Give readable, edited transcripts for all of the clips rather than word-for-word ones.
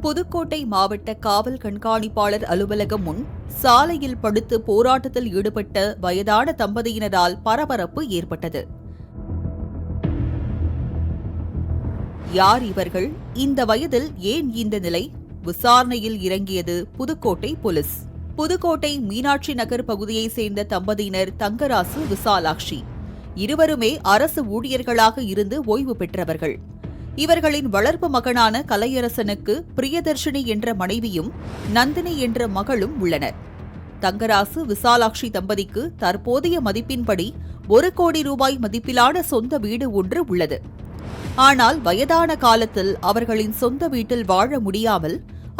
புதுக்கோட்டை மாவட்ட காவல் கண்காணிப்பாளர் அலுவலகம் முன் சாலையில் படுத்து போராட்டத்தில் ஈடுபட்ட வயதான தம்பதியினரால் பரபரப்பு ஏற்பட்டது. யார் இவர்கள்? இந்த வயதில் ஏன் இந்த நிலை? விசாரணையில் இறங்கியது புதுக்கோட்டை போலீஸ். புதுக்கோட்டை மீனாட்சி நகர் பகுதியைச் சேர்ந்த தம்பதியினர் தங்கராசு, விசாலாட்சி. இருவருமே அரசு ஊழியர்களாக இருந்து ஓய்வு பெற்றவர்கள். இவர்களின் வளர்ப்பு மகனான கலையரசனுக்கு பிரியதர்ஷினி என்ற மனைவியும் நந்தினி என்ற மகளும் உள்ளனர். தங்கராசு, விசாலாட்சி தம்பதிக்கு தற்போதைய மதிப்பின்படி 1 கோடி ரூபாய் மதிப்பிலான சொந்த வீடு ஒன்று உள்ளது. ஆனால் வயதான காலத்தில் அவர்களின் சொந்த வீட்டில் வாழ முடியாமல்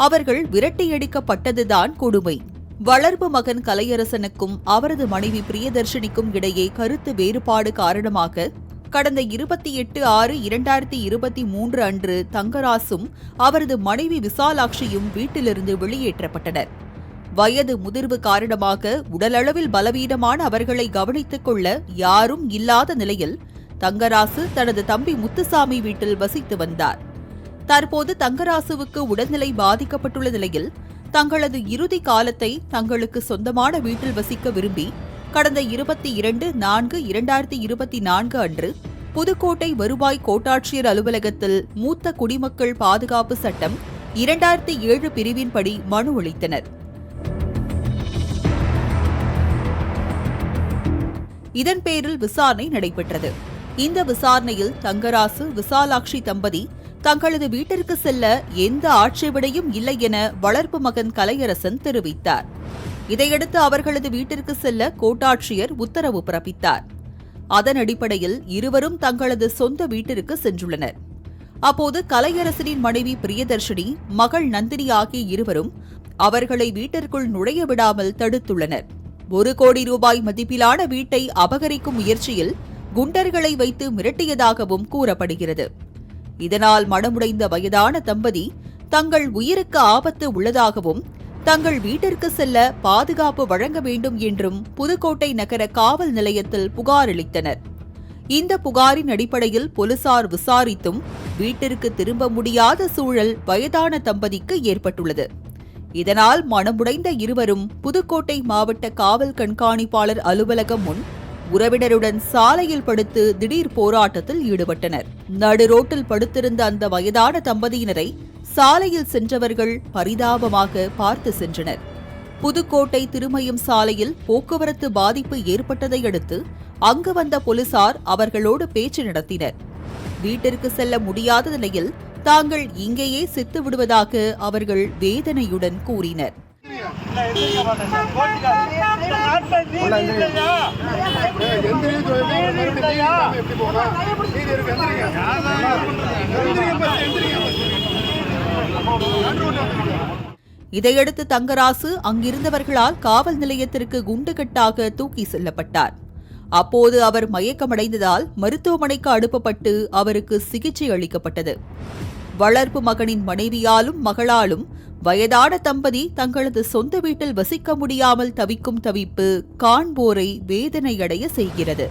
அவர்கள் விரட்டியடிக்கப்பட்டதுதான் கொடுமை. வளர்ப்பு மகன் கலையரசனுக்கும் அவரது மனைவி பிரியதர்ஷினிக்கும் இடையே கருத்து வேறுபாடு காரணமாக கடந்த 28/6/2023 அன்று தங்கராசும் அவரது மனைவி விசாலாட்சியும் வீட்டிலிருந்து வெளியேற்றப்பட்டனர். வயது முதிர்வு காரணமாக உடலளவில் பலவீனமான அவர்களை கவனித்துக் கொள்ள யாரும் இல்லாத நிலையில் தங்கராசு தனது தம்பி முத்துசாமி வீட்டில் வசித்து வந்தார். தற்போது தங்கராசுவுக்கு உடல்நிலை பாதிக்கப்பட்டுள்ள நிலையில் தங்களது இறுதி காலத்தை தங்களுக்கு சொந்தமான வீட்டில் வசிக்க விரும்பி கடந்த 22/4/2024 அன்று புதுக்கோட்டை வருவாய் கோட்டாட்சியர் அலுவலகத்தில் மூத்த குடிமக்கள் பாதுகாப்பு சட்டம் 2007 பிரிவின்படி மனு அளித்தனர். இதன் பேரில் விசாரணை நடைபெற்றது. இந்த விசாரணையில் தங்கராசு, விசாலாட்சி தம்பதி தங்களது வீட்டிற்கு செல்ல எந்த ஆட்சேபனையும் இல்லை என வளர்ப்பு மகன் கலையரசன் தெரிவித்தார். இதையடுத்து அவர்களது வீட்டிற்கு செல்ல கோட்டாட்சியர் உத்தரவு பிறப்பித்தார். அதன் அடிப்படையில் இருவரும் தங்களது சொந்த வீட்டிற்கு சென்றுள்ளனர். அப்போது கலையரசனின் மனைவி பிரியதர்ஷினி, மகள் நந்தினி ஆகிய இருவரும் அவர்களை வீட்டிற்குள் நுழைய விடாமல் தடுத்துள்ளனர். 1 கோடி ரூபாய் மதிப்பிலான வீட்டை அபகரிக்கும் முயற்சியில் குண்டர்களை வைத்து மிரட்டியதாகவும் கூறப்படுகிறது. இதனால் மனமுடைந்த வயதான தம்பதி தங்கள் உயிருக்கு ஆபத்து உள்ளதாகவும் தங்கள் வீட்டிற்கு செல்ல பாதுகாப்பு வழங்க வேண்டும் என்றும் புதுக்கோட்டை நகர காவல் நிலையத்தில் புகார் அளித்தனர். இந்த புகாரின் அடிப்படையில் போலீசார் விசாரித்தும் வீட்டிற்கு திரும்ப முடியாத சூழல் வயதான தம்பதிக்கு ஏற்பட்டுள்ளது. இதனால் மனமுடைந்த இருவரும் புதுக்கோட்டை மாவட்ட காவல் கண்காணிப்பாளர் அலுவலகம் முன் உறவினருடன் சாலையில் படுத்து திடீர் போராட்டத்தில் ஈடுபட்டனர். நடுரோட்டில் படுத்திருந்த அந்த வயதான தம்பதியினரை சாலையில் சென்றவர்கள் பரிதாபமாக பார்த்து சென்றனர். புதுக்கோட்டை திருமயம் சாலையில் போக்குவரத்து பாதிப்பு ஏற்பட்டதை அடுத்து அங்கு வந்த போலீசார் அவர்களோடு பேச்சு நடத்தினர். வீட்டிற்கு செல்ல முடியாத நிலையில் தாங்கள் இங்கேயே செத்து விடுவதாக அவர்கள் வேதனையுடன் கூறினர். இதையடுத்து தங்கராசு அங்கிருந்தவர்களால் காவல் நிலையத்திற்கு குண்டுகட்டாக தூக்கி செல்லப்பட்டார். அப்போது அவர் மயக்கமடைந்ததால் மருத்துவமனைக்கு அனுப்பப்பட்டு அவருக்கு சிகிச்சை அளிக்கப்பட்டது. வளர்ப்பு மகனின் மனைவியாலும் மகளாலும் வயதான தம்பதி தங்களது சொந்த வீட்டில் வசிக்க முடியாமல் தவிக்கும் தவிப்பு காண்போரை வேதனையடைய செய்கிறது.